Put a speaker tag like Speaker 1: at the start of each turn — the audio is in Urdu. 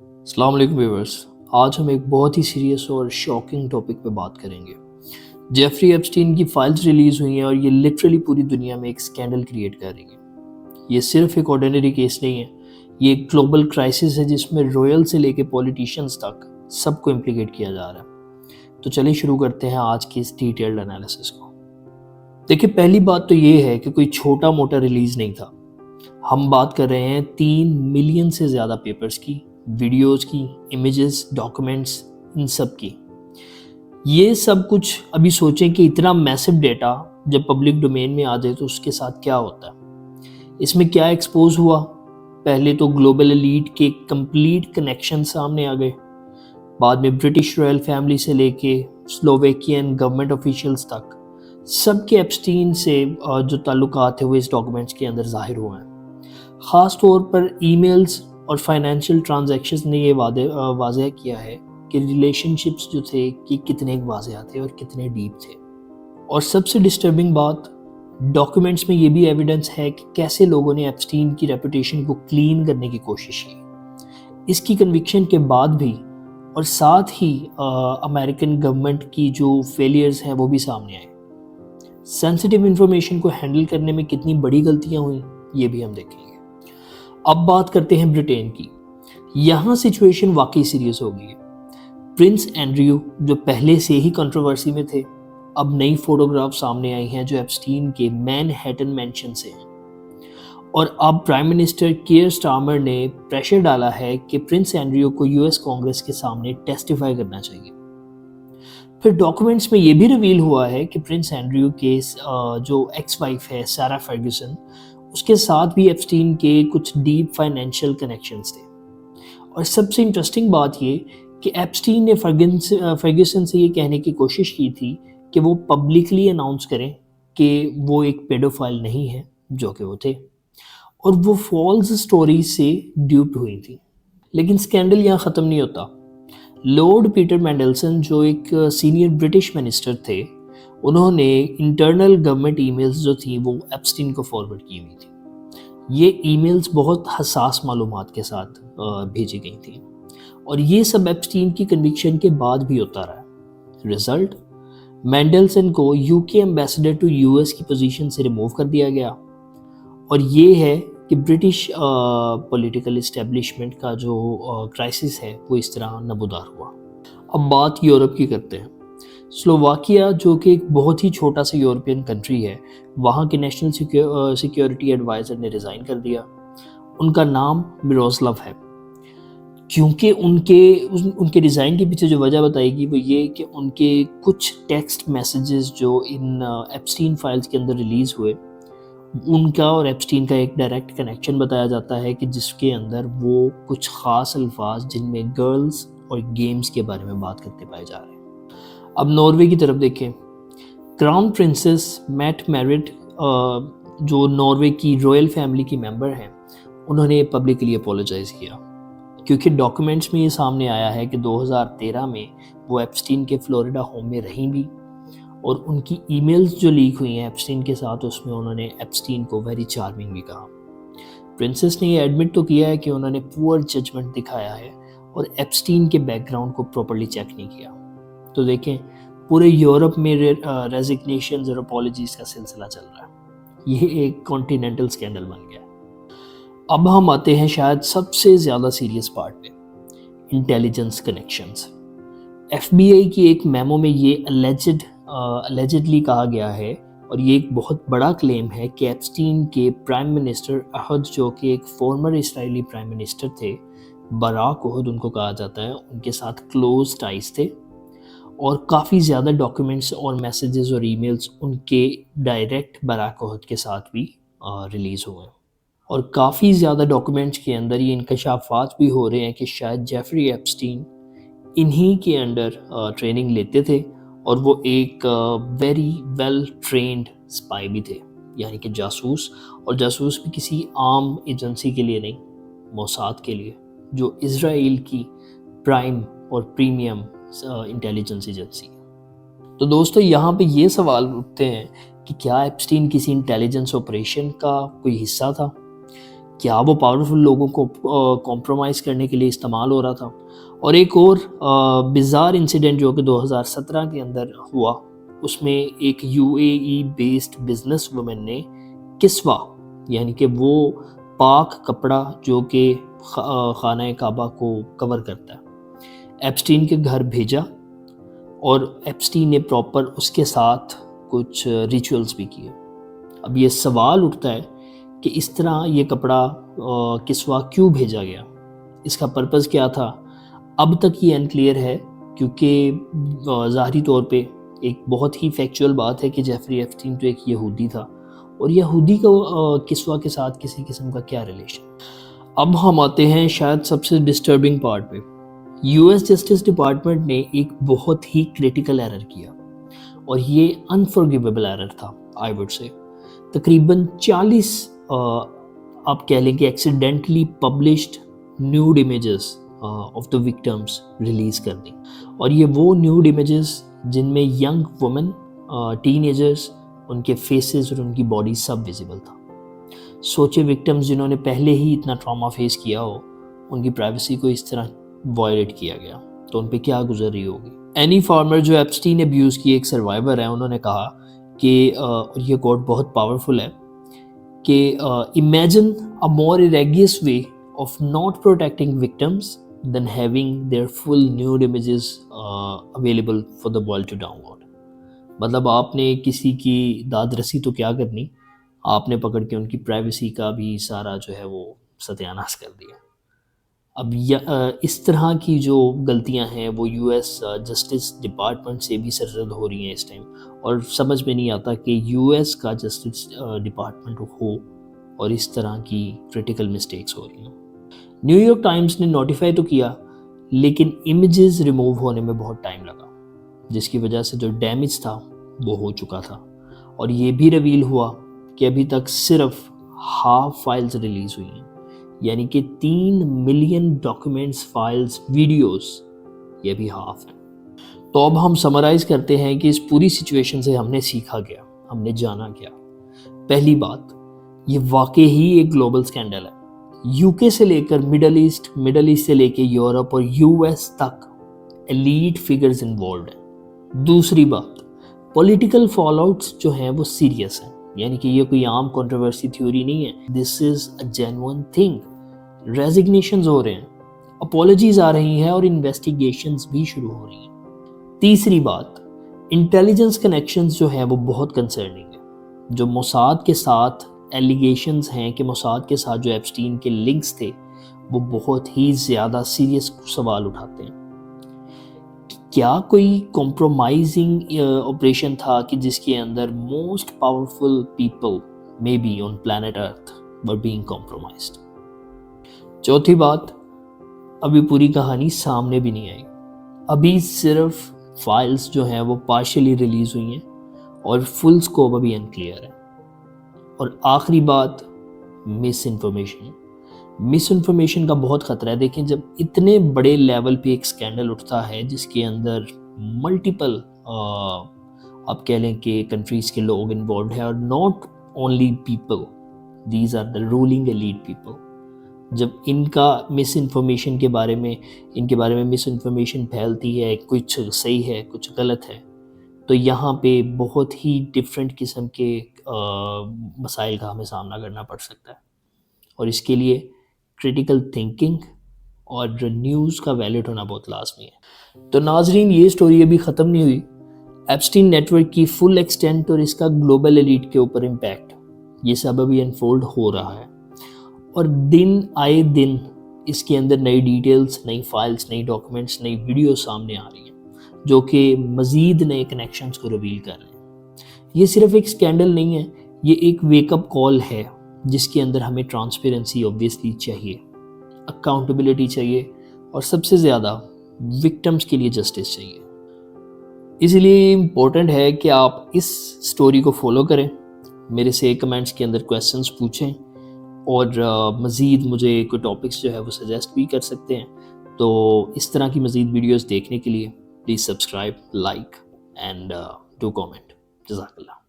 Speaker 1: السلام علیکم ویورز، آج ہم ایک بہت ہی سیریس اور شاکنگ ٹاپک پہ بات کریں گے۔ جیفری ایپسٹین کی فائلز ریلیز ہوئی ہیں اور یہ لٹرلی پوری دنیا میں ایک سکینڈل کریٹ کر رہی ہیں۔ یہ صرف ایک آرڈینری کیس نہیں ہے، یہ ایک گلوبل کرائسس ہے جس میں رویل سے لے کے پولیٹیشنز تک سب کو امپلیکیٹ کیا جا رہا ہے۔ تو چلیے شروع کرتے ہیں آج کی اس ڈیٹیلڈ انالیسس کو۔ دیکھیں، پہلی بات تو یہ ہے کہ کوئی چھوٹا موٹا ریلیز نہیں تھا۔ ہم بات کر رہے ہیں 3 ملین سے زیادہ پیپرز کی، ویڈیوز کی، امیجز، ڈاکومنٹس، ان سب کی۔ یہ سب کچھ ابھی سوچیں کہ اتنا میسو ڈیٹا جب پبلک ڈومین میں آ جائے تو اس کے ساتھ کیا ہوتا ہے۔ اس میں کیا ایکسپوز ہوا؟ پہلے تو گلوبل ایلیٹ کے کمپلیٹ کنیکشن سامنے آ گئے، بعد میں برٹش رائل فیملی سے لے کے سلوویکین گورنمنٹ آفیشیلز تک سب کے ایپسٹین سے جو تعلقات تھے وہ اس ڈاکومنٹس کے اندر ظاہر ہوئے ہیں۔ خاص طور پر ای میلز اور فائنینشیل ٹرانزیکشنز نے یہ واضح کیا ہے کہ ریلیشن شپس جو تھے کہ کتنے واضح تھے اور کتنے ڈیپ تھے۔ اور سب سے ڈسٹربنگ بات، ڈاکومنٹس میں یہ بھی ایویڈنس ہے کہ کیسے لوگوں نے ایپسٹین کی ریپوٹیشن کو کلین کرنے کی کوشش کی۔ اس کی کنوکشن کے بعد بھی اور ساتھ ہی امریکن گورنمنٹ کی جو فیلیئرز ہیں وہ بھی سامنے آئے۔ سینسٹیو انفارمیشن کو ہینڈل کرنے میں کتنی بڑی غلطیاں ہوئیں یہ بھی ہم دیکھیں گے۔ اب بات کرتے ہیں برٹین کی۔ یہاں سچویشن واقعی سیریس ہو گئی ہے۔ پرنس اینڈریو جو پہلے سے ہی کنٹروورسی میں تھے، اب نئی فوٹوگراف سامنے آئی ہیں جو ایپسٹین کے مین ہیٹن مینشن سے ہیں، اور اب پرائم منسٹر کیئر سٹارمر نے پریشر ڈالا ہے کہ پرنس اینڈریو کو US کانگریس کے سامنے ٹیسٹیفائی کرنا چاہیے۔ پھر ڈاکومنٹس میں یہ بھی ریویل ہوا ہے کہ پرنس اینڈریو کے جو ایکس وائف ہے سارا فرگوسن، اس کے ساتھ بھی ایپسٹین کے کچھ ڈیپ فائنینشیل کنیکشنز تھے۔ اور سب سے انٹرسٹنگ بات یہ کہ ایپسٹین نے فرگوسن سے یہ کہنے کی کوشش کی تھی کہ وہ پبلکلی اناؤنس کریں کہ وہ ایک پیڈوفائل نہیں ہے، جو کہ وہ تھے، اور وہ فالس سٹوریز سے ڈیوپڈ ہوئی تھی۔ لیکن سکینڈل یہاں ختم نہیں ہوتا۔ لارڈ پیٹر مینڈلسن جو ایک سینئر برٹش منسٹر تھے، انہوں نے انٹرنل گورنمنٹ ای میلز جو تھیں وہ ایپسٹین کو فارورڈ کی ہوئی تھی۔ یہ ای میلز بہت حساس معلومات کے ساتھ بھیجی گئی تھیں، اور یہ سب ایپسٹین کی کنوکشن کے بعد بھی ہوتا رہا۔ رزلٹ، مینڈلسن کو UK ایمبیسڈر ٹو US کی پوزیشن سے ریموو کر دیا گیا، اور یہ ہے کہ برٹش پولیٹیکل اسٹیبلشمنٹ کا جو کرائسس ہے وہ اس طرح نمودار ہوا۔ اب بات یورپ کی کرتے ہیں۔ سلوواکیا جو کہ ایک بہت ہی چھوٹا سا یورپین کنٹری ہے، وہاں کے نیشنل سیکیورٹی ایڈوائزر نے ریزائن کر دیا۔ ان کا نام میروسلاو ہے۔ کیونکہ ان کے ریزائن کے پیچھے جو وجہ بتائی گئی وہ یہ کہ ان کے کچھ ٹیکسٹ میسیجز جو ان ایپسٹین فائلز کے اندر ریلیز ہوئے، ان کا اور ایپسٹین کا ایک ڈائریکٹ کنیکشن بتایا جاتا ہے کہ جس کے اندر وہ کچھ خاص الفاظ جن میں گرلز اور گیمز کے بارے میں بات کرتے پائے جا رہے ہیں۔ اب ناروے کی طرف دیکھیں۔ کراؤن پرنسس میٹ میرٹ جو ناروے کی رائل فیملی کی ممبر ہیں، انہوں نے پبلکلی اپولوجائز کیا، کیونکہ ڈاکومنٹس میں یہ سامنے آیا ہے کہ 2013 میں وہ ایپسٹین کے فلوریڈا ہوم میں رہیں بھی، اور ان کی ای میلز جو لیک ہوئی ہیں ایپسٹین کے ساتھ، اس میں انہوں نے ایپسٹین کو ویری چارمنگ بھی کہا۔ پرنسس نے یہ ایڈمٹ تو کیا ہے کہ انہوں نے پور ججمنٹ دکھایا ہے اور ایپسٹین کے بیک گراؤنڈ کو پراپرلی چیک نہیں کیا۔ تو دیکھیں، پورے یورپ میں ریزگنیشنز اور اپولوجیز کا سلسلہ چل رہا ہے۔ یہ ایک کانٹیننٹل سکینڈل بن گیا۔ اب ہم آتے ہیں شاید سب سے زیادہ سیریس پارٹ پہ، انٹیلیجنس کنیکشنز۔ FBI کی ایک میمو میں یہ اللیجڈلی کہا گیا ہے، اور یہ ایک بہت بڑا کلیم ہے کہ ایپسٹین کے پرائم منسٹر احد، جو کہ ایک فارمر اسرائیلی پرائم منسٹر تھے، براک احد ان کو کہا جاتا ہے، ان کے ساتھ کلوز ٹائز تھے، اور کافی زیادہ ڈاکیومنٹس اور میسیجز اور ای میلز ان کے ڈائریکٹ براک احد کے ساتھ بھی ریلیز ہوئے ہیں۔ اور کافی زیادہ ڈاکیومنٹس کے اندر یہ انکشافات بھی ہو رہے ہیں کہ شاید جیفری ایپسٹین انہی کے انڈر ٹریننگ لیتے تھے، اور وہ ایک ویری ویل ٹرینڈ اسپائی بھی تھے، یعنی کہ جاسوس، اور جاسوس بھی کسی عام ایجنسی کے لیے نہیں، موساد کے لیے، جو اسرائیل کی پرائم اور پریمیم انٹیلیجنس ایجنسی۔ تو دوستو، یہاں پہ یہ سوال اٹھتے ہیں کہ کیا ایپسٹین کسی انٹیلیجنس آپریشن کا کوئی حصہ تھا؟ کیا وہ پاورفل لوگوں کو کمپرومائز کرنے کے لیے استعمال ہو رہا تھا؟ اور ایک اور بزار انسیڈنٹ جو کہ 2017 کے اندر ہوا، اس میں ایک you a E based business woman نے کسوہ، یعنی کہ وہ پاک کپڑا جو کہ خانہ کعبہ کو کور کرتا ہے، ایپسٹین کے گھر بھیجا، اور ایپسٹین نے پراپر اس کے ساتھ کچھ ریچولز بھی کیے۔ اب یہ سوال اٹھتا ہے کہ اس طرح یہ کپڑا کسوہ کیوں بھیجا گیا، اس کا پرپس کیا تھا؟ اب تک یہ انکلیئر ہے، کیونکہ ظاہری طور پہ ایک بہت ہی فیکچول بات ہے کہ جیفری ایپسٹین تو ایک یہودی تھا، اور یہودی کو کسوہ کے ساتھ کسی قسم کا کیا ریلیشن۔ اب ہم آتے ہیں شاید سب سے ڈسٹربنگ پارٹ پہ۔ یو ایس جسٹس ڈپارٹمنٹ نے ایک بہت ہی کریٹیکل ایرر کیا، اور یہ انفارگیویبل ایرر تھا آئی وڈ سے۔ تقریباً 40 آپ کہہ لیں کہ accidentally published nude images of the victims release کر دیں، اور یہ وہ نیوڈ امیجز جن میں ینگ وومن، ٹین ایجرز، ان کے فیسز اور ان کی باڈی سب ویزیبل تھا۔ سوچے وکٹمز جنہوں نے پہلے ہی اتنا ٹراما فیس کیا ہو، ان کی پرائیویسی کو اس طرح وائلیٹ کیا گیا تو ان پہ کیا گزر رہی ہوگی۔ اینی فارمر جو ایپسٹین ابیوز کی ایک سروائیور ہے، انہوں نے کہا کہ یہ کوٹ بہت پاورفل ہے کہ امیجن اے مور ایریگیس way of not protecting victims than having their full nude images available for the world to download. مطلب آپ نے کسی کی داد رسی تو کیا کرنی، آپ نے پکڑ کے ان کی پرائیویسی کا بھی سارا جو ہے وہ ستیہ ناش کر دیا۔ اب اس طرح کی جو غلطیاں ہیں وہ یو ایس جسٹس ڈپارٹمنٹ سے بھی سرزد ہو رہی ہیں اس ٹائم، اور سمجھ میں نہیں آتا کہ یو ایس کا جسٹس ڈپارٹمنٹ ہو اور اس طرح کی کریٹیکل مسٹیکس ہو رہی ہیں۔ نیو یارک ٹائمز نے نوٹیفائی تو کیا، لیکن امیجز ریموو ہونے میں بہت ٹائم لگا، جس کی وجہ سے جو ڈیمیج تھا وہ ہو چکا تھا، اور یہ بھی ریویل ہوا کہ ابھی تک صرف ہاف فائلز ریلیز ہوئی ہیں، یعنی کہ 3 ملین ڈاکیومنٹس، فائلز، ویڈیوز، یہ بھی ہاف ہیں۔ تو اب ہم سمرائز کرتے ہیں کہ اس پوری سچویشن سے ہم نے سیکھا کیا، ہم نے جانا کیا۔ پہلی بات، یہ واقعی ہی ایک گلوبل سکینڈل ہے۔ یو کے سے لے کر مڈل ایسٹ سے لے کے یورپ اور یو ایس تک ایلیٹ فگرز انوالوڈ ہیں۔ دوسری بات، پولیٹیکل فال آؤٹس جو ہیں وہ سیریس ہیں، یعنی کہ یہ کوئی عام کنٹروورسی تھیوری نہیں ہے، دس از اے جینوئن تھنگ۔ ریزگنیشنز ہو رہے ہیں، اپولوجیز آ رہی ہیں، اور انویسٹیگیشنز بھی شروع ہو رہی ہیں۔ تیسری بات، انٹیلیجنس کنیکشنز جو ہیں وہ بہت کنسرننگ ہیں۔ جو موساد کے ساتھ ایلیگیشنز ہیں کہ موساد کے ساتھ جو ایپسٹین کے لنکس تھے، وہ بہت ہی زیادہ سیریس سوال اٹھاتے ہیں۔ کیا کوئی کمپرومائزنگ آپریشن تھا کہ جس کے اندر most powerful people may be on planet earth were being compromised? چوتھی بات، ابھی پوری کہانی سامنے بھی نہیں آئی، ابھی صرف فائلز جو ہیں وہ پارشلی ریلیز ہوئی ہیں، اور فل سکوپ ابھی انکلیئر ہے۔ اور آخری بات، مس انفارمیشن کا بہت خطرہ ہے۔ دیکھیں، جب اتنے بڑے لیول پہ ایک سکینڈل اٹھتا ہے جس کے اندر ملٹیپل آپ کہہ لیں کہ کنٹریز کے لوگ انوالوڈ ہیں، اور not only people, these are the ruling elite people, جب ان کا مس انفارمیشن کے بارے میں مس انفارمیشن پھیلتی ہے، کچھ صحیح ہے کچھ غلط ہے، تو یہاں پہ بہت ہی ڈفرینٹ قسم کے مسائل کا ہمیں سامنا کرنا پڑ سکتا ہے، اور اس کے لیے کریٹیکل تھنکنگ اور نیوز کا ویلڈ ہونا بہت لازمی ہے۔ تو ناظرین، یہ سٹوری ابھی ختم نہیں ہوئی۔ ایپسٹین نیٹ ورک کی فل ایکسٹینٹ اور اس کا گلوبل ایلیٹ کے اوپر امپیکٹ، یہ سب ابھی انفولڈ ہو رہا ہے، اور دن آئے دن اس کے اندر نئی ڈیٹیلز، نئی فائلز، نئی ڈاکیومنٹس، نئی ویڈیوز سامنے آ رہی ہیں جو کہ مزید نئے کنیکشنز کو ریویل کر رہے ہیں۔ یہ صرف ایک سکینڈل نہیں ہے، یہ ایک ویک اپ کال ہے جس کے اندر ہمیں ٹرانسپیرنسی اوبویسلی چاہیے، اکاؤنٹیبلٹی چاہیے، اور سب سے زیادہ وکٹمز کے لیے جسٹس چاہیے۔ اس لیے امپورٹنٹ ہے کہ آپ اس سٹوری کو فالو کریں، میرے سے کمنٹس کے اندر کویسچنز پوچھیں، اور مزید مجھے کوئی ٹاپکس جو ہے وہ سجیسٹ بھی کر سکتے ہیں۔ تو اس طرح کی مزید ویڈیوز دیکھنے کے لیے please subscribe, like and do comment. جزاک اللہ۔